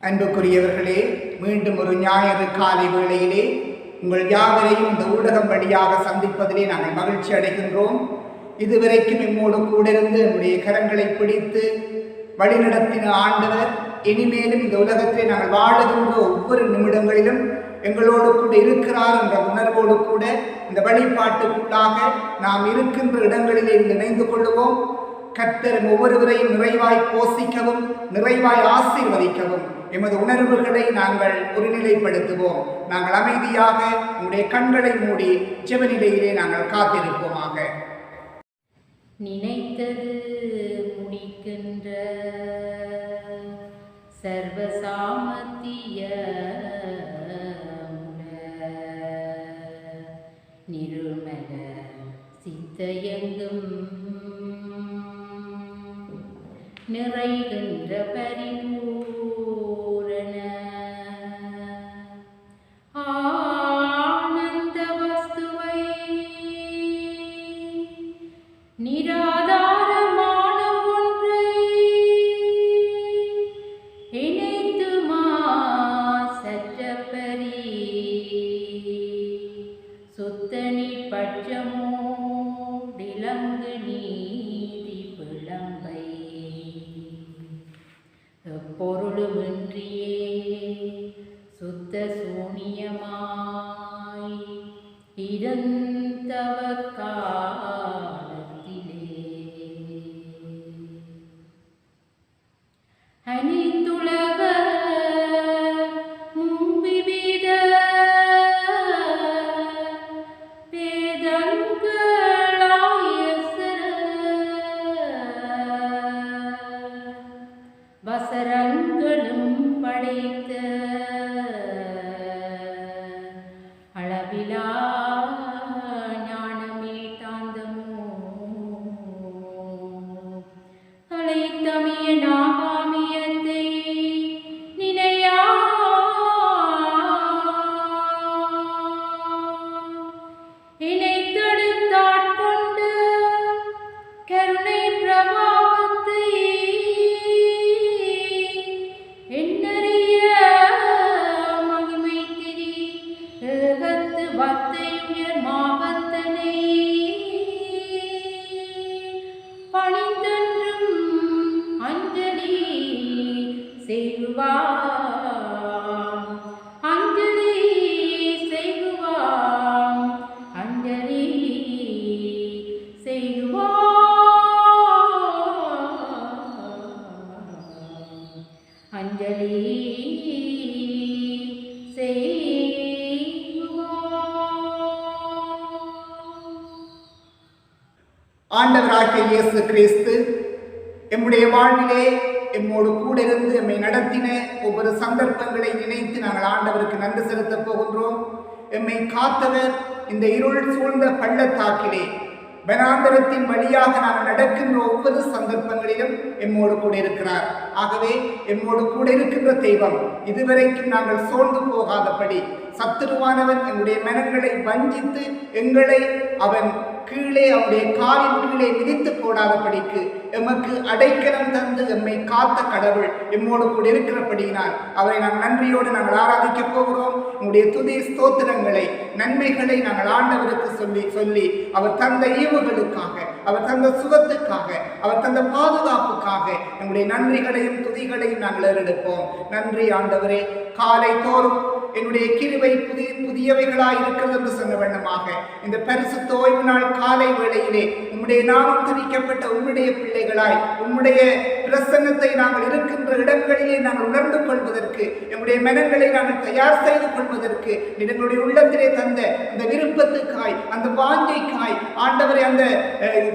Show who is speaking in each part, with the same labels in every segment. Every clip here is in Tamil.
Speaker 1: அன்புக்குரியவர்களே, மீண்டும் ஒரு ஞாயிறு காலை வேளையிலே உங்கள் யாவரையும் இந்த ஊடகம் வழியாக சந்திப்பதிலே நாங்கள் மகிழ்ச்சி அடைகின்றோம். இதுவரைக்கும் எம்மோடு கூட இருந்து நம்முடைய கரங்களை பிடித்து வழிநடத்தின ஆண்டவர் இனிமேலும் இந்த உலகத்திலே நாங்கள் வாழுகின்ற ஒவ்வொரு நிமிடங்களிலும் எங்களோடு கூட இருக்கிறார் என்ற உணர்வோடு கூட இந்த வழிபாட்டுக்குள்ளாக நாம் இருக்கின்ற இடங்களிலே இணைந்து கொள்வோம். கர்த்தர் ஒவ்வொருவரையும் நிறைவாய் போஷிக்கவும் நிறைவாய் ஆசீர்வதிக்கவும் எமது உணர்வுகளை நாங்கள் ஒருநிலைப்படுத்துவோம். நாங்கள் அமைதியாக உங்களுடைய கண்களை மூடி ஜெபநிலையிலே நாங்கள் காத்திருப்போமாக.
Speaker 2: நினைத்தது முடிக்கின்ற சர்வசாமர்த்திய நிருமல சித்தையெங்கும் நிறைகின்ற பரிபூரண ஆனந்த வஸ்துவை நிராதாரமான ஒன்றை இணைத்துமா சற்றப்பரி சுத்தனி பட்சமோடிலங்கு நீதி பிளம்பை எப்பொருளுமின்றியே சுத்த சூனியமாய் இருந்தவ காலத்திலே அனைத்துலக மும்பிவித வசரங்களும் படைத்த அளவிலா ஞானமே தாந்தமோ அழைத்தமிய நாகாமியத்தை நினையா இணைத்தெடுத்தாட்கொண்டு கருணை பிரபாவத்தை என்னறிய மகிமை திரி ஏகத்து வத்தையுயர் மாபத்தனை பணிந்தென்றும் அஞ்சலி செய்வாம் அஞ்சலி செய்வாம் அஞ்சலி செய்வாம் அஞ்சலி
Speaker 1: ஆண்டவராகிய இயேசு கிறிஸ்து எம்முடைய வாழ்விலே எம்மோடு கூட இருந்து எம்மை நடத்தின ஒவ்வொரு சந்தர்ப்பங்களை நினைத்து நாங்கள் ஆண்டவருக்கு நன்றி செலுத்தப் போகின்றோம். எம்மை காத்தவர் இந்த இருள் சூழ்ந்த பள்ளத்தாக்கிலே வனாந்தரத்தின் வழியாக நாங்கள் நடக்கின்ற ஒவ்வொரு சந்தர்ப்பங்களிலும் எம்மோடு கூட இருக்கிறார். ஆகவே எம்மோடு கூட இருக்கின்ற தெய்வம் இதுவரைக்கும் நாங்கள் சோர்ந்து போகாதபடி சத்துருவானவன் எங்களுடைய மனங்களை வஞ்சித்து எங்களை அவன் கீழே அவருடைய காலின் கீழே மிதித்து போடாதபடிக்கு எமக்கு அடைக்கலம் தந்து எம்மை காத்த கடவுள் எம்மோடு கூட இருக்கிறபடியினால் அவரை நாங்கள் நன்றியோடு நாங்கள் ஆராதிக்கப் போகிறோம். உங்களுடைய துதி ஸ்தோத்திரங்களை நன்மைகளை நாங்கள் ஆண்டவருக்கு சொல்லி அவர் தந்த ஈவுகளுக்காக அவர் தந்த சுகத்துக்காக அவர் தந்த பாதுகாப்புக்காக எங்களுடைய நன்றிகளையும் துதிகளையும் நாங்கள் ஏறெடுப்போம். நன்றி ஆண்டவரே. காலை தோறும் என்னுடைய கிருபை புதியவைகளாய் இருக்கிறது என்று சொன்ன வண்ணமாக இந்த பரிசுத்த ஓய்வு நாள் காலை வேளையிலே உம்முடைய நாமம் துதிக்கப்பட்ட உம்முடைய பிள்ளைகளாய் உம்முடைய பிரசன்னத்தை நாங்கள் இருக்கின்ற இடங்களிலே நாங்கள் உணர்ந்து கொள்வதற்கு எங்களுடைய மனங்களை நாங்கள் தயார் செய்து கொள்வதற்கு எங்களுடைய உள்ளத்திலே தந்த அந்த விருப்பத்துக்காய் அந்த வாஞ்சைக்காய் ஆண்டவரே அந்த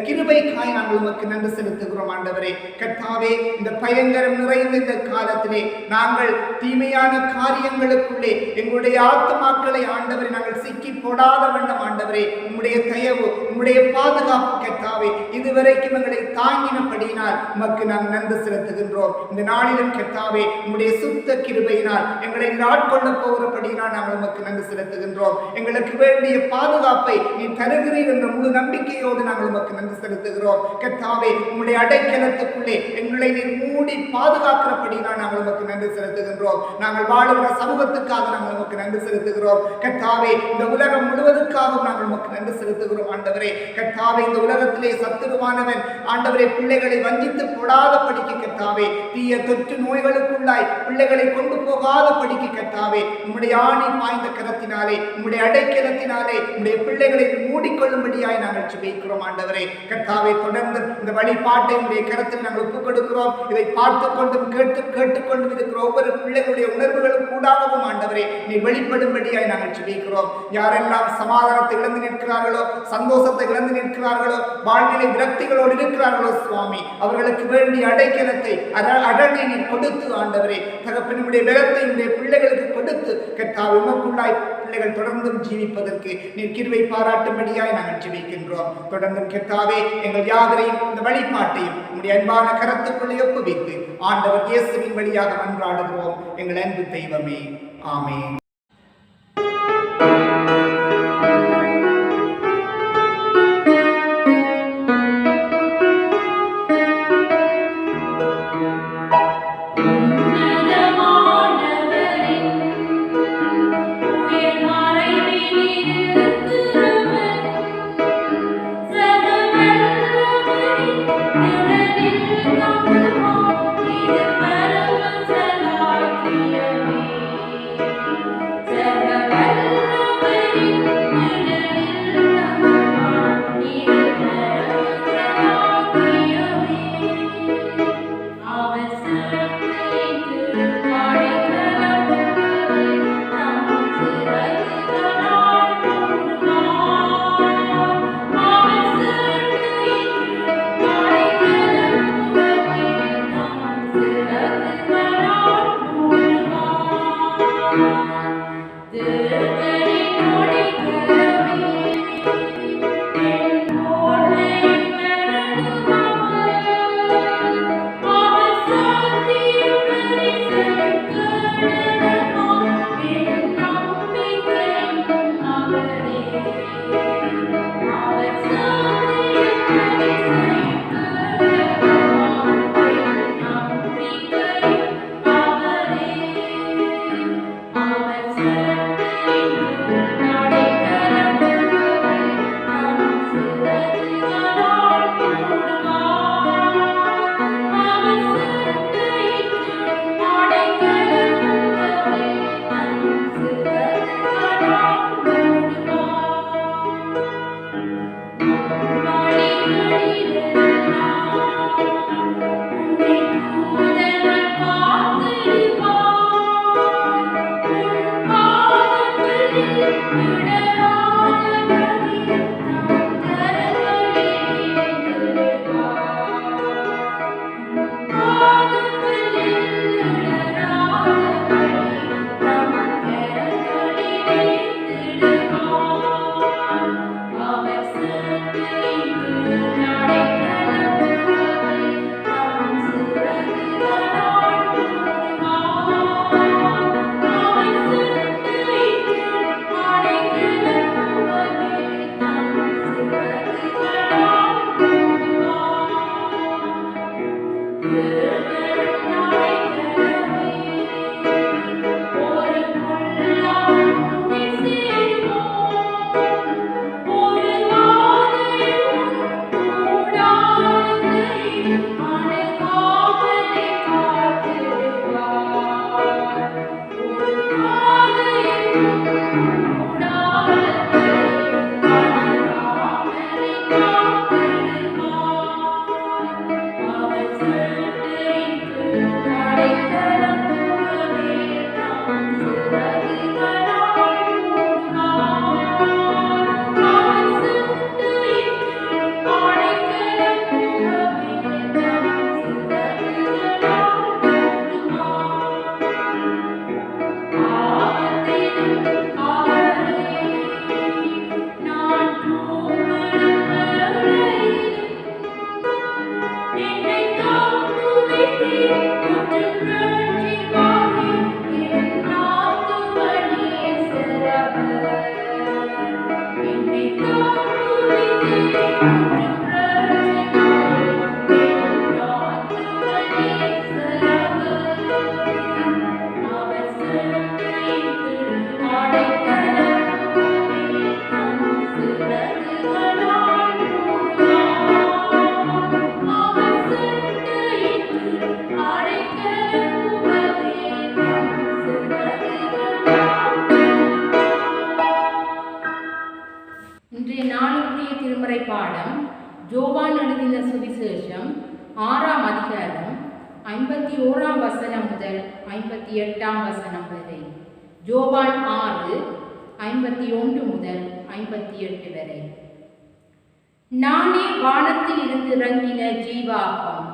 Speaker 1: கிருபைக்காய் நாங்கள் உமக்கு நன்றி செலுத்துகிறோம். ஆண்டவரே கர்த்தாவே, இந்த பயங்கரம் நிறைந்த இந்த காலத்திலே நாங்கள் தீமையான காரியங்களுக்குள்ளே எங்களுடைய ஆத்மாக்களை ஆண்டவரை நாங்கள் சிக்கி போடாத வண்ணம் ஆண்டவரே உம்முடைய தயவு உம்முடைய பாதுகாப்பு கர்த்தாவே இதுவரைக்கும் எங்களை தாங்கினபடியினால் உமக்கு நாம் நன்றி செலுத்துகின்றோம். இந்த நாளிலும் கர்த்தாவே உம்முடைய சுத்த கிருபையினால் எங்களை ஆட்கொள்ள போகிறபடியினால் நாங்கள் உமக்கு நன்றி செலுத்துகின்றோம். எங்களுக்கு வேண்டிய பாதுகாப்பை நீ தருகிறீர் என்ற முழு நம்பிக்கையோடு நாங்கள் உமக்கு நன்றி செலுத்துகிறோம். கர்த்தாவே உம்முடைய அடைக்கலத்துக்குள்ளே எங்களை நீர் மூடி பாதுகாக்கிறபடியினால் நாங்கள் உமக்கு நன்றி செலுத்துகின்றோம். நாங்கள் வாழுகிற சமூகத்துக்காக நாங்கள் உமக்கு நன்றி செலுத்துகிறோம். கர்த்தாவே இந்த உலகம் முழுவதற்காகவும் நாங்கள் உமக்கு நன்றி செலுத்துகிறோம். ஆண்டவரே கர்த்தாவே இந்த உலகத்திலே சத்துருவானவன் ஆண்டவரே பிள்ளைகளை வஞ்சித்து போடாத படிக்கு கர்த்தாவே தீய தொற்று நோய்களுக்குள்ளாய் பிள்ளைகளை கொண்டு போகாத படிக்கு கர்த்தாவே உம்முடைய ஆணி பாய்ந்த கரத்தினாலே உம்முடைய அடைக்கலத்தினாலே உம்முடைய பிள்ளைகளை மூடிக்கொள்ளும்படியாய் நாங்கள் ஜெபிக்கிறோம். ஆண்டவரே கர்த்தாவே தொடர்ந்து இந்த வழிபாட்டை உம்முடைய கரத்தில் நாங்கள் ஒப்புக் கொடுக்கிறோம். இதை பார்த்து கொண்டும் கேட்டுக்கொண்டும் இருக்கிற ஒவ்வொரு பிள்ளைகளுடைய உணர்வுகளும் கூடாகவும் ஆண்டவரே நீ வெளிப்படும்படியாய் நாங்கள் ஜெபிக்கிறோம். யாரெல்லாம் சமாதானத்தை இழந்து நிற்கிறார்களோ சந்தோஷத்தை இழந்து நிற்கிறார்களோ வாழ்நிலை விரக்திகளோடு இருக்கிறார்களோ சுவாமி அவர்களுக்கு வேண்டிய அடைக்கலத்தை அரணை நீர் கொடுத்து ஆண்டவரே தகப்பனுடைய பலத்தை உடைய பிள்ளைகளுக்கு கொடுத்து கர்த்தாவே உமக்குள்ளாய் பிள்ளைகள் தொடர்ந்தும் ஜீவிப்பதற்கு நீர் கிருபை பாராட்டும்படியாய் நாங்கள் ஜெபிக்கின்றோம். தொடர்ந்தும் கர்த்தாவே எங்கள் யாவரையும் இந்த வழிபாட்டையும் உடைய அன்பான கரத்துக்குள்ளே ஒப்புவித்து ஆண்டவர் இயேசுவின் வழியாக மன்றாடுகிறோம் எங்கள் அன்பு தெய்வமே. ஆமென்.
Speaker 2: Amen. சுவிசேஷம் 6ஆம் அதிகாரம் 51ஆம் வசனம் முதல் 58ஆம் வசனம் வரை. யோவான் 6:51 முதல் 58 வரை. நானே வானத்தில் இருந்து இறங்கின ஜீவ அப்பம்.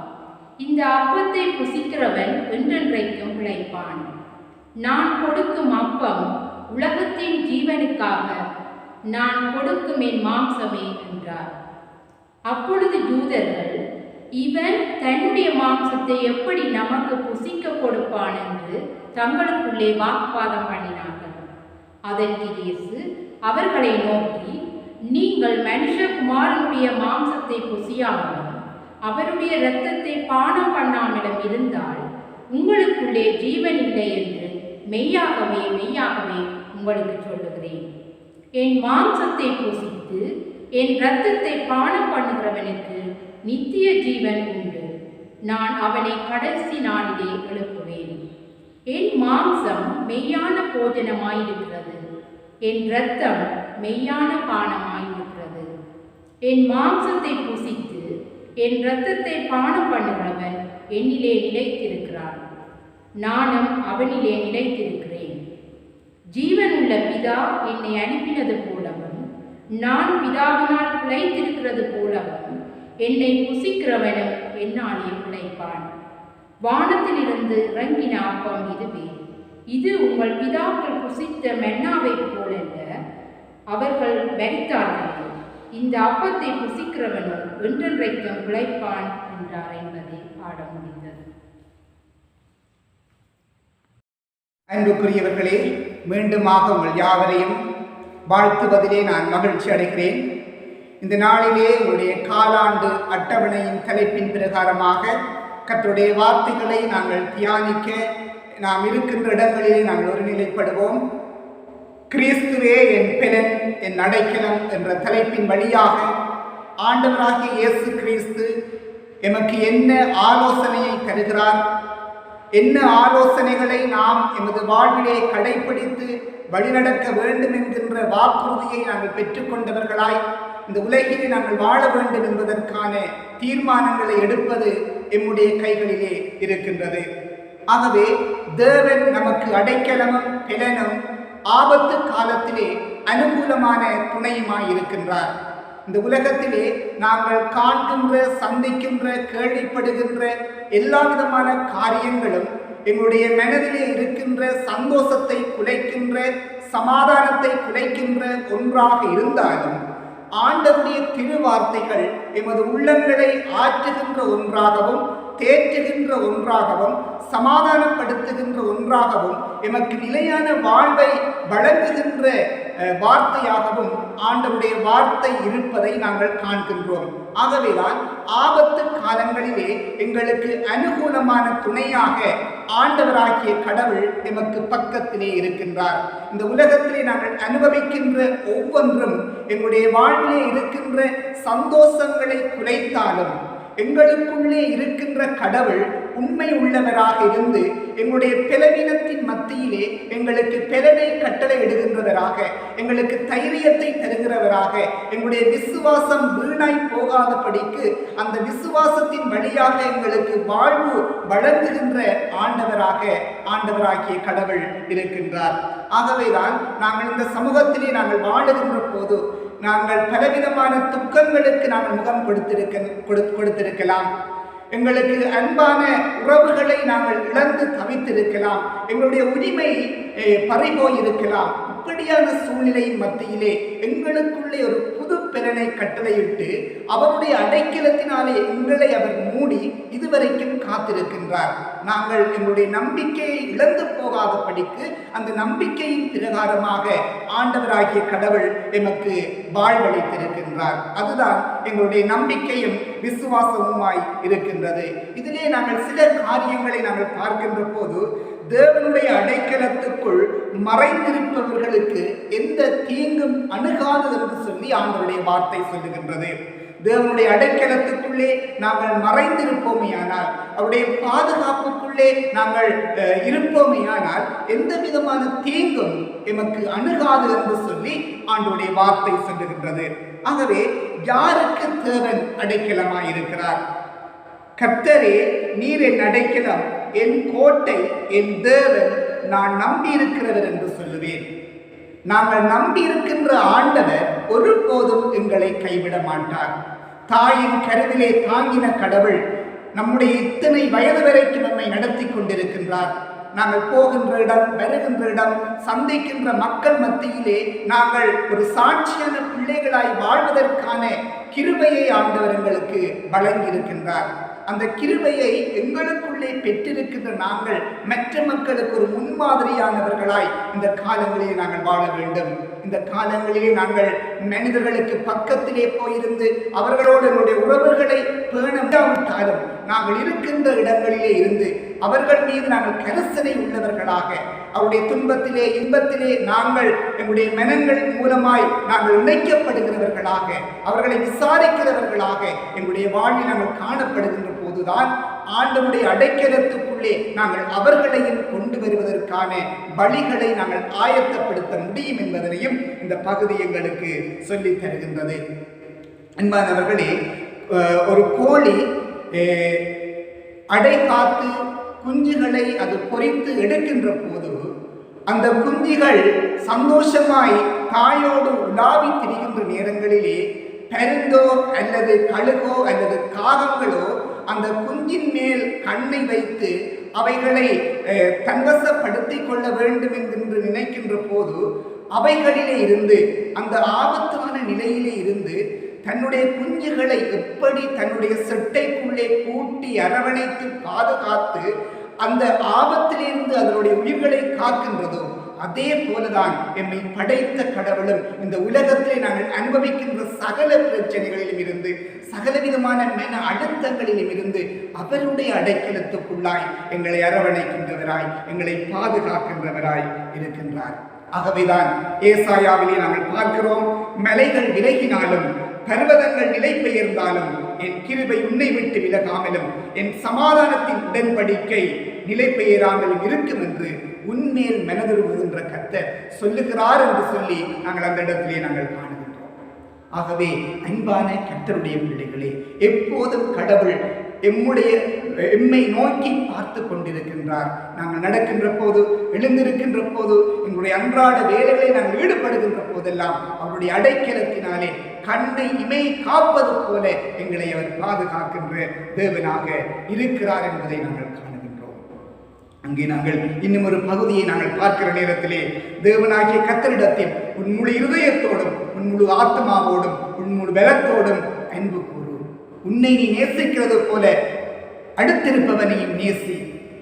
Speaker 2: இந்த அப்பத்தை புசிக்கிறவன் என்றென்றைக்கும் பிழைப்பான். நான் கொடுக்கும் அப்பம் உலகத்தின் ஜீவனுக்காக நான் கொடுக்கும் என் மாம்சமே என்றார். அப்பொழுது யூதர்கள், இவன் தன்னுடைய மாம்சத்தை எப்படி நமக்கு புசிக்க கொடுப்பான் என்று தங்களுக்குள்ளே வாக்குவாதம் பண்ணினார்கள். அதற்கு இயேசு அவர்களை நோக்கி, நீங்கள் மனுஷகுமாரனுடைய மாம்சத்தை புசியாமலும் அவருடைய இரத்தத்தை பானம் பண்ணாமலும் இருந்தால் உங்களுக்குள்ளே ஜீவன் இல்லை என்று மெய்யாகவே மெய்யாகவே உங்களுக்கு சொல்லுகிறேன். என் மாம்சத்தை புசித்து என் இரத்தத்தை பானம் பண்ணுகிறவனுக்கு நித்திய ஜீவன் உண்டு. நான் அவனை கடைசி நாளிலே எழுப்புவேன். என் மாம்சம் மெய்யான போஜனமாயிருக்கிறது, என் இரத்தம் மெய்யான பானமாயிருக்கிறது. என் மாம்சத்தை புசித்து என் இரத்தத்தை பானம் பண்ணுகிறவன் என்னிலே நிலைத்திருக்கிறான், நானும் அவனிலே நிலைத்திருக்கிறேன். ஜீவனுள்ள பிதா என்னை அனுப்பினது போலவும் நான் பிதாவினால் பிழைத்திருக்கிறது போலவும் என்னை புசிக்கிறவனும் என்னாலே பிழைப்பான். வானத்திலிருந்து இறங்கின அப்பம் இதுவே. இது உங்கள் பிதாக்கள் புசித்த மென்னாவைப் போலல்ல, அவர்கள் மரித்தார்கள். இந்த அப்பத்தை புசிக்கிறவனும் என்றென்றைக்கும் பிழைப்பான் என்றார் என்பதை ஆட முடிந்தது.
Speaker 1: அன்புக்குரியவர்களே, மீண்டுமாக உங்கள் யாவரையும் வாழ்த்துவதிலே நான் மகிழ்ச்சி அடைகிறேன். இந்த நாளிலே உங்களுடைய காலாண்டு அட்டவணையின் தலைப்பின் பிரகாரமாக கர்த்தருடைய வார்த்தைகளை நாங்கள் தியானிக்க நாம் இருக்கின்ற இடங்களிலே நாங்கள் ஒருநிலைப்படுவோம். கிறிஸ்துவே என் பெலன் என் அடைக்கலம் என்ற தலைப்பின் வழியாக ஆண்டவராகிய இயேசு கிறிஸ்து எமக்கு என்ன ஆலோசனையை தருகிறார், என்ன ஆலோசனைகளை நாம் எமது வாழ்விலே கடைப்பிடித்து வழிநடக்க வேண்டும் என்கின்ற வாக்குறுதியை நாங்கள் பெற்றுக்கொண்டவர்களாய் இந்த உலகிலே நாங்கள் வாழ வேண்டும் என்பதற்கான தீர்மானங்களை எடுப்பது எம்முடைய கைகளிலே இருக்கின்றது. ஆகவே தேவன் நமக்கு அடைக்கலமும் பெலனும் ஆபத்து காலத்திலே அனுகூலமான துணையுமாய் இருக்கின்றார். இந்த உலகத்திலே நாங்கள் காண்கின்ற, சந்திக்கின்ற, கேள்விப்படுகின்ற எல்லா விதமான காரியங்களும் எங்களுடைய மனதிலே இருக்கின்ற சந்தோஷத்தை குலைக்கின்ற, சமாதானத்தை குலைக்கின்ற ஒன்றாக இருந்தாலும் ஆண்டவருடைய திருவார்த்தைகள் எமது உள்ளங்களை ஆற்றுகின்ற ஒன்றாகவும், தேற்றுகின்ற ஒன்றாகவும், சமாதானப்படுத்துகின்ற ஒன்றாகவும், எமக்கு நிலையான வாழ்வை வழங்குகின்ற வார்த்தையாகவும் ஆண்டவருடைய வார்த்தை இருப்பதை நாங்கள் காண்கின்றோம். ஆகவேதான் ஆபத்து காலங்களிலே எங்களுக்கு அனுகூலமான துணையாக ஆண்டவராகிய கடவுள் எமக்கு பக்கத்திலே இருக்கின்றார். இந்த உலகத்திலே நாங்கள் அனுபவிக்கின்ற ஒவ்வொன்றும் எங்களுடைய வாழ்விலே இருக்கின்ற சந்தோஷங்களை குலைத்தாலும் எங்களுக்குள்ளே இருக்கின்ற கடவுள் உண்மை உள்ளவராக இருந்து எங்களுடைய பலவீனத்தின் மத்தியிலே எங்களுக்கு பலனை கட்டளை இடுகின்றவராக, எங்களுக்கு தைரியத்தை தருகிறவராக, எங்களுடைய விசுவாசம் வீணாய் போகாதபடிக்கு அந்த விசுவாசத்தின் வழியாக எங்களுக்கு வாழ்வு வழங்குகின்ற ஆண்டவராகிய கடவுள் இருக்கின்றார். ஆகவேதான் நாங்கள் இந்த சமூகத்திலே நாங்கள் வாழுகின்ற போது நாங்கள் பலவிதமான துக்கங்களுக்கு நாங்கள் முகம் கொடுத்திருக்கலாம். எங்களுக்கு அன்பான உறவுகளை நாங்கள் இழந்து தவித்திருக்கலாம். எங்களுடைய உரிமை பறிபோயிருக்கலாம். இப்படியான சூழ்நிலையின் மத்தியிலே எங்களுக்குள்ளே ஒரு புது பலனை கட்டளையிட்டு அவருடைய அடைக்கலத்தினாலே எங்களை அவர் மூடி இதுவரைக்கும் காத்திருக்கின்றார். நாங்கள் எங்களுடைய நம்பிக்கையை இழந்து போகாதபடிக்கு அந்த நம்பிக்கையின் பிரகாரமாக ஆண்டவராகிய கடவுள் எமக்கு வாழ்வளித்திருக்கின்றார். அதுதான் எங்களுடைய நம்பிக்கையும் விசுவாசமுமாய் இருக்கின்றது. இதிலே நாங்கள் சில காரியங்களை நாங்கள் பார்க்கின்ற போது தேவனுடைய அடைக்கலத்துக்குள் மறைந்திருப்பவர்களுக்கு எந்த தீங்கும் அணுகாது என்று சொல்லி ஆண்டவருடைய வார்த்தை சொல்லுகின்றது. தேவனுடைய அடைக்கலத்துக்குள்ளே நாங்கள் மறைந்திருப்போமையானால், அவருடைய பாதுகாப்புக்குள்ளே நாங்கள் இருப்போமையானால் எந்த விதமான தீங்கும் எமக்கு அணுகாது என்று சொல்லி ஆண்டவருடைய வார்த்தை சொல்லுகின்றது. ஆகவே யாருக்கு தேவன் அடைக்கலமாயிருக்கிறார்? கர்த்தரே நீர் என் அடைக்கலம், என் கோட்டை, என் தேவன், நான் நம்பியிருக்கிறவர் என்று சொல்லுவேன். நாங்கள் நம்பியிருக்கின்ற ஆண்டவர் ஒருபோதும் எங்களை கைவிட மாட்டார். தாயின் கருவிலே தாங்கின கடவுள் நம்முடைய இத்தனை வயது வரைக்கும் நம்மை நடத்தி கொண்டிருக்கின்றார். நாங்கள் போகின்ற இடம், வருகின்ற இடம், சந்திக்கின்ற மக்கள் மத்தியிலே நாங்கள் ஒரு சாட்சியான பிள்ளைகளாய் வாழ்வதற்கான கிருபையை ஆண்டவர் எங்களுக்கு வழங்கியிருக்கின்றார். அந்த கிருபையை எங்களுக்குள்ளே பெற்றிருக்கின்ற நாங்கள் மற்ற மக்களுக்கு ஒரு முன்மாதிரியானவர்களாய் இந்த காலங்களிலே நாங்கள் வாழ வேண்டும். இந்த காலங்களிலே நாங்கள் மனிதர்களுக்கு பக்கத்திலே போயிருந்து அவர்களோடு என்னுடைய உறவுகளை பேண முடியாவிட்டாலும் நாங்கள் இருக்கின்ற இடங்களிலே இருந்து அவர்கள் மீது நாங்கள் கரிசனை உள்ளவர்களாக, அவருடைய துன்பத்திலே இன்பத்திலே நாங்கள் எங்களுடைய மனங்கள் மூலமாய் நாங்கள் இணைக்கப்படுகிறவர்களாக, அவர்களை விசாரிக்கிறவர்களாக எங்களுடைய வாழ்வில் நாங்கள் காணப்படுகின்ற போதுதான் ஆண்டவருடைய அடைக்கலத்துக்குள்ளே நாங்கள் அவர்களையும் கொண்டு வருவதற்கான வழிகளை நாங்கள் ஆயத்தப்படுத்த முடியும் என்பதனையும் இந்த பகுதி எங்களுக்கு சொல்லித் தருகின்றது. அன்பானவர்களே, ஒரு கோழி அடை காத்து குஞ்சுகளை அது பொறித்து எடுக்கின்ற போது அந்த குஞ்சுகள் சந்தோஷமாய் தாயோடு உலாவி திரிகின்ற நேரங்களிலே பருந்தோ அல்லது கழுகோ அல்லது காகங்களோ அந்த குஞ்சின் மேல் கண்ணை வைத்து அவைகளை தன்வசப்படுத்திக் கொள்ள வேண்டும் என்று நினைக்கின்ற போது அவைகளிலே இருந்து, அந்த ஆபத்தான நிலையிலே இருந்து தன்னுடைய குஞ்சுகளை எப்படி தன்னுடைய செட்டைக்குள்ளே கூட்டி அரவணைத்து பாதுகாத்து அந்த ஆபத்திலிருந்து அதனுடைய உயிர்களை காக்கின்றதோ, அதே போலதான் எம்மை படைத்த கடவுளும் இந்த உலகத்திலே நாங்கள் அனுபவிக்கின்ற சகல பிரச்சனைகளிலும் இருந்து, சகலவிதமான மன அழுத்தங்களிலும் இருந்து அவருடைய அடைக்கலத்துக்குள்ளாய் எங்களை அரவணைக்கின்றவராய், எங்களை பாதுகாக்கின்றவராய் இருக்கின்றார். ஆகவேதான் ஏசாயாவிலே நாங்கள் பார்க்கிறோம், மலைகள் விலகினாலும் பர்வதங்கள் நிலை பெயர்ந்தாலும் என் கிருபை உன்னை விட்டு விலகாமலும் என் சமாதானத்தின் உடன்படிக்கை நிலை பெயராமலும் இருக்கும் என்று உன்மேல் மனதிருவுகின்ற கர்த்தர் சொல்லுகிறார் என்று சொல்லி நாங்கள் அந்த இடத்திலே நாங்கள் காணுகின்றோம். ஆகவே அன்பான கர்த்தருடைய பிள்ளைகளே, எப்போதும் கடவுள் எம்மை நோக்கி பார்த்து கொண்டிருக்கின்றார். நாங்கள் நடக்கின்ற போது, எழுந்திருக்கின்ற போது, எங்களுடைய அன்றாட வேலைகளை நாங்கள் ஈடுபடுகின்ற போதெல்லாம் அவருடைய அடைக்கலத்தினாலே கண்ணை இமை காப்பது போல எங்களை அவர் பாதுகாக்கின்ற தேவனாக இருக்கிறார் என்பதை நாங்கள் காணுகின்றோம். அங்கே நாங்கள் இன்னும் ஒரு பகுதியை நாங்கள் பார்க்கிற நேரத்திலே, தேவனாகிய கர்த்தரிடத்தில் உன் முழு இருதயத்தோடும் உன் முழு ஆத்மாவோடும் உன் முழு பலத்தோடும் அன்பு கூறு, உன்னை நீ நேசிக்கிறது போல அடுத்திருப்பவனையும் நேசி.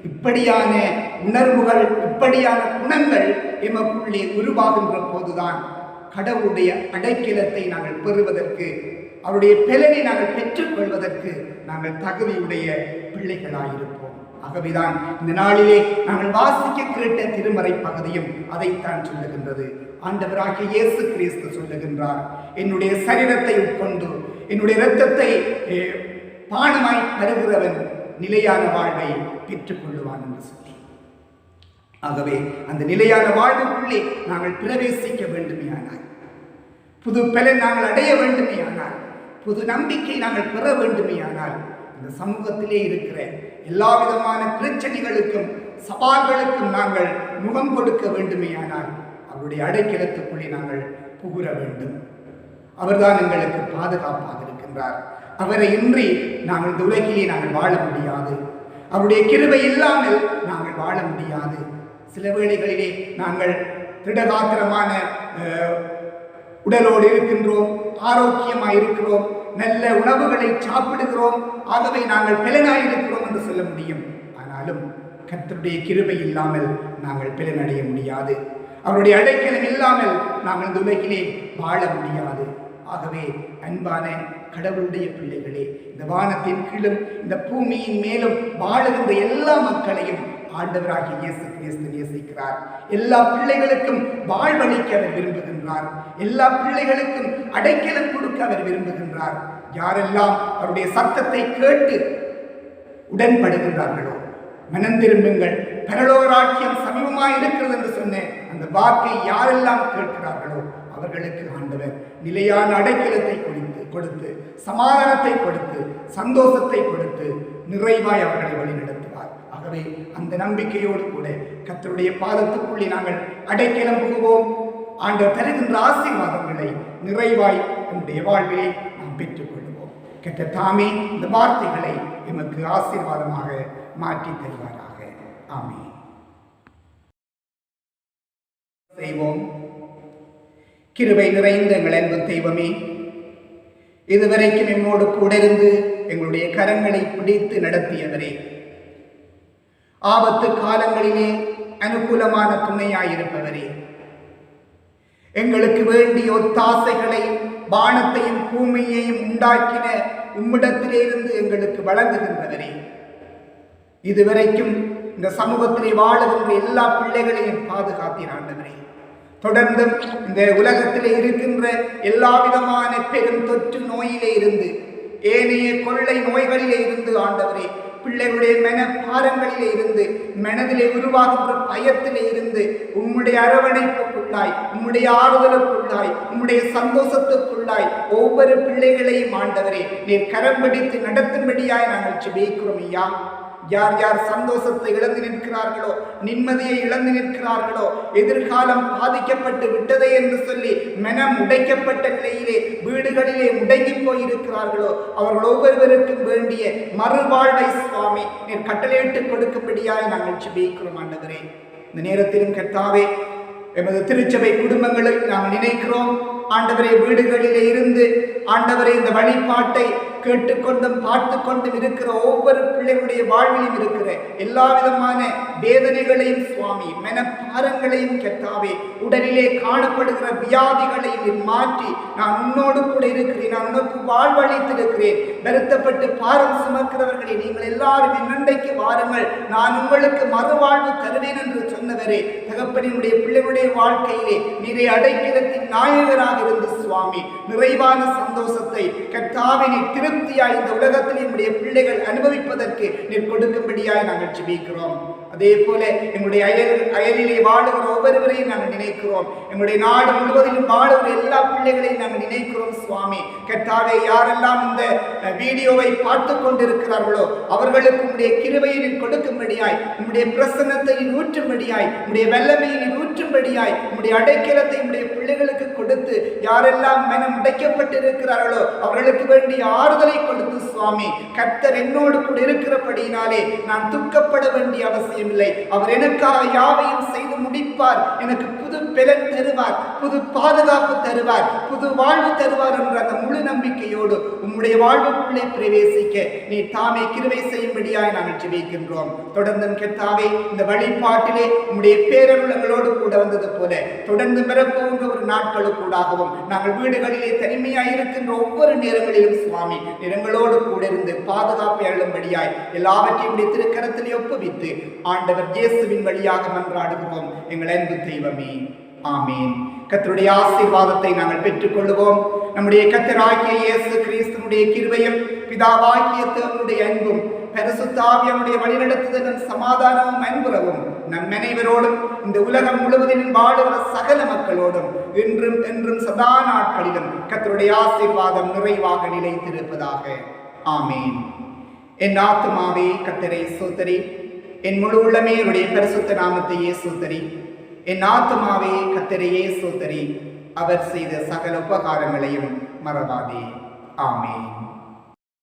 Speaker 1: இப்படியான உணர்வுகள், இப்படியான குணங்கள் எமக்குள்ளே உருவாகின்ற போதுதான் கடவுளுடைய அடைக்கலத்தை நாங்கள் பெறுவதற்கு, அவருடைய பலனை நாங்கள் பெற்றுக்கொள்வதற்கு நாங்கள் தகுதியுடைய பிள்ளைகளாயிருப்போம். ஆகவேதான் இந்த நாளிலே நாங்கள் வாசிக்க கேட்ட திருமறை பகுதியும் அதைத்தான் சொல்லுகின்றது. ஆண்டவராகிய இயேசு கிறிஸ்து சொல்லுகின்றார், என்னுடைய சரீரத்தை உட்கொண்டு என்னுடைய இரத்தத்தை பானமாய் பருகிறவன் நிலையான வாழ்வை பெற்றுக் கொள்ளுவான் என்று சொல்லி. ஆகவே அந்த நிலையான வாழ்வுக்குள்ளே நாங்கள் பிரவேசிக்க வேண்டுமேயானால், புது பலன் நாங்கள் அடைய வேண்டுமேயானால், புது நம்பிக்கை நாங்கள் பெற வேண்டுமேயானால், இந்த சமூகத்திலே இருக்கிற எல்லா விதமான பிரச்சனைகளுக்கும் சவால்களுக்கும் நாங்கள் முகம் கொடுக்க வேண்டுமேயானால் அவருடைய அடைக்கலத்துக்குள்ளே நாங்கள் புகுற வேண்டும். அவர்தான் எங்களுக்கு பாதுகாப்பாக இருக்கின்றார். அவரை இன்றி நாங்கள் இந்த உலகிலே நாங்கள் வாழ முடியாது. அவருடைய கிருபை இல்லாமல் நாங்கள் வாழ முடியாது. சில வேளைகளிலே நாங்கள் திடகாத்திரமான உடலோடு இருக்கின்றோம், ஆரோக்கியமாய் இருக்கிறோம், நல்ல உணவுகளை சாப்பிடுகிறோம், ஆகவே நாங்கள் பலனாய் இருக்கிறோம் என்று சொல்ல முடியும். ஆனாலும் கர்த்தருடைய கிருபை இல்லாமல் நாங்கள் பலனடைய முடியாது. அவருடைய அடைக்கலம் இல்லாமல் நாங்கள் இந்த உலகிலே வாழ முடியாது. ஆகவே அன்பான கடவுளுடைய பிள்ளைகளே, இந்த வானத்தின் கீழும் இந்த பூமியின் மேலும் வாழுகின்ற எல்லா மக்களையும் ஆண்டவராகிய இயேசு கிறிஸ்து நேசிக்கிறார். எல்லா பிள்ளைகளுக்கும் வாழ்வளிக்க அவர் விரும்புகின்றார். எல்லா பிள்ளைகளுக்கும் அடைக்கலம் கொடுக்க அவர் விரும்புகின்றார். யாரெல்லாம் அவருடைய சத்தத்தை கேட்டு உடன்படுகின்றார்களோ, மனம் திரும்புங்கள், பரலோகராட்சியம் சமீபமாய் இருக்கிறது என்று சொன்ன அந்த வாக்கை யாரெல்லாம் கேட்கிறார்களோ அவர்களுக்கு ஆண்டவர் நிலையான அடைக்கலத்தை கொடுத்து சமாதானத்தை கொடுத்து சந்தோஷத்தை கொடுத்து நிறைவாய் அவர்களை வழிநடத்துவார். ஆகவே அந்த நம்பிக்கையோடு கூட கர்த்தருடைய பாதத்துக்குள்ளே நாங்கள் அடைக்கலம் புகுவோம். ஆண்டவர் தருகின்ற ஆசீர்வாதங்களை நிறைவாய் நம்முடைய வாழ்விலே நாம் பெற்றுக்கொள்வோம். கர்த்தர் தாமே இந்த வார்த்தைகளை எமக்கு ஆசீர்வாதமாக மாற்றி தருவாராக. ஆமென். செய்வோம். கிருபை நிறைந்த எங்கள் அன்பு தெய்வமே, இதுவரைக்கும் எம்மோடு கூட இருந்து எங்களுடைய கரங்களை பிடித்து நடத்தியவரே, ஆபத்து காலங்களிலே அனுகூலமான துணையாயிருப்பவரே, எங்களுக்கு வேண்டிய ஒத்தாசைகளை வானத்தையும் பூமியையும் உண்டாக்கின உம்மிடத்திலிருந்து எங்களுக்கு வழங்குகின்றவரே, இதுவரைக்கும் இந்த சமூகத்திலே வாழுகின்ற எல்லா பிள்ளைகளையும் பாதுகாத்தீர் ஆண்டவரே. தொடர்ந்தும் இந்த உலகத்திலே இருக்கின்ற எல்லா விதமான பெரும் தொற்று நோயிலே இருந்து, ஏனைய கொள்ளை நோய்களிலே இருந்து ஆண்டவரே, பிள்ளைகளுடைய மன பாரங்களிலே இருந்து, மனதிலே உருவாகின்ற பயத்திலே இருந்து உம்முடைய அரவணைப்புக்குள்ளாய், உம்முடைய ஆறுதலுக்குள்ளாய், உம்முடைய சந்தோஷத்துக்குள்ளாய் ஒவ்வொரு பிள்ளைகளையும் ஆண்டவரே நீர் கரம் பிடித்து நடத்தும்படியாய் நாங்கள் ஜெபிக்கிறோம் ஐயா. யார் யார் சந்தோஷத்தை இழந்து நிற்கிறார்களோ, நிம்மதியை இழந்து நிற்கிறார்களோ, எதிர்காலம் பாதிக்கப்பட்டு விட்டதே என்று சொல்லி மனம் உடைக்கப்பட்ட நிலையிலே வீடுகளிலே முடங்கி போயிருக்கிறார்களோ, அவர்கள் ஒவ்வொருவருக்கும் வேண்டிய மறுவாழ்வை சுவாமி நீர் கட்டளையிட்டு கொடுக்கும்படியாய் நாங்கள் ஜெபிக்கிறோம் ஆண்டவரே. இந்த நேரத்திலும் கர்த்தாவே, எமது திருச்சபை குடும்பங்களை நாம் நினைக்கிறோம் ஆண்டவரே. வீடுகளிலே இருந்து ஆண்டவரே இந்த வழிபாட்டை கேட்டுக்கொண்டும் பார்த்து கொண்டும் இருக்கிற ஒவ்வொரு பிள்ளைகளுடைய வாழ்விலும் இருக்கிற எல்லா விதமான வேதனைகளையும் சுவாமி, மனப்பாரங்களையும் கர்த்தாவே, உடலிலே காணப்படுகிற வியாதிகளையும் மாற்றி நான் உன்னோடு கூட இருக்கிறேன், நான் உனக்கு வாழ்வழித்திருக்கிறேன், வருத்தப்பட்டு பாரம் சுமக்கிறவர்களை நீங்கள் எல்லாரும் என்னண்டைக்கு வாருங்கள், நான் உங்களுக்கு மறுவாழ்வு தருவேன் என்று சொன்னவரே, தகப்பனினுடைய பிள்ளைகளுடைய வாழ்க்கையிலே நீரை அடைக்கிறத்தின் நாயகராக இருந்து சுவாமி நிறைவான சந்தோஷத்தை கர்த்தாவே நீர் திருப்தியாய் இந்த உலகத்தில் நம்முடைய பிள்ளைகள் அனுபவிப்பதற்கு நீர் கொடுக்கும்படியாய் நாங்கள் ஜெபிக்கிறோம். அதே போல எங்களுடைய அயலிலே வாழுகிற ஒவ்வொருவரையும் நாங்கள் நினைக்கிறோம். எங்களுடைய நாடு முழுவதிலும் வாழுகிற எல்லா பிள்ளைகளையும் நாங்கள் நினைக்கிறோம் சுவாமி. கர்த்தாவே, யாரெல்லாம் இந்த வீடியோவை பார்த்து கொண்டிருக்கிறார்களோ அவர்களுக்கு உங்களுடைய கிருபையை நீர் கொடுக்கும்படியாய், உங்களுடைய பிரசன்னத்தை ஊற்றும்படியாய், உங்களுடைய வல்லமையை ஊற்றும்படியாய், உங்களுடைய அடைக்கலத்தை உங்களுடைய பிள்ளைகளுக்கு கொடுத்து யாரெல்லாம் மனம் உடைக்கப்பட்டு இருக்கிறார்களோ அவர்களுக்கு வேண்டிய ஆறுதலை கொடுத்து சுவாமி, கர்த்தர் என்னோடு கூட இருக்கிறபடியினாலே நான் துக்கப்பட வேண்டிய அவசியம் இல்லை, அவர் எனக்காக யாவையும் செய்து முடிப்பார், எனக்கு புது பலன் தருவார், புது பாதுகாப்பு தருவார், புது வாழ்வு தருவார் என்ற அந்த முழு நம்பிக்கையோடு உம்முடைய வாழ்வுக்குள்ளே பிரவேசிக்க நீ தாமே கிருபை செய்யும்படியாய் நாங்கள் ஜெபிக்கின்றோம். தொடர்ந்தும் கர்த்தாவே, இந்த வழிபாட்டிலே உம்முடைய பேரருளங்களோடு கூட வந்தது போல தொடர்ந்து பிறப்புகின்ற ஒரு நாட்களுக்கூடாகவும் நாங்கள் வீடுகளிலே தனிமையாய் இருக்கின்ற ஒவ்வொரு நேரங்களிலும் சுவாமி நிறங்களோடு கூட இருந்து பாதுகாப்பை அருளும்படியாய் எல்லாவற்றையும் திருக்கரத்திலே ஒப்புவித்து ஆண்டவர் இயேசுவின் வழியாக மன்றாடுகிறோம் எங்கள் அன்பு தெய்வமே. ஆமீன். கர்த்தருடைய ஆசீர்வாதத்தை நாங்கள் பெற்றுக்கொள்வோம். நம்முடைய கர்த்தராகிய இயேசு கிறிஸ்துவினுடைய கிருபையும் பிதாவாகிய தேவனுடைய அன்பும் பரிசுத்த ஆவியானுடைய வழிநடத்துதலும் சமாதானமும் அன்புறவும் நம் அனைவரோடும் இந்த உலகம் முழுவதிலும் வாழுகிற சகல மக்களோடும் இன்றும் என்றும் சதா நாட்களிலும் கர்த்தருடைய ஆசீர்வாதம் நிறைவாக நிலைத்திருப்பதாக. ஆமீன். என் ஆத்துமாவே கர்த்தரை ஸ்தோத்திரி, என் முழு உள்ளமே அவருடைய பரிசுத்த நாமத்தையே ஸ்தோத்திரி. என் ஆத்துமாவே கர்த்தரையே ஸ்தோத்திரி, அவர் செய்த சகல உபகாரங்களையும் மறவாதே. ஆமீன்.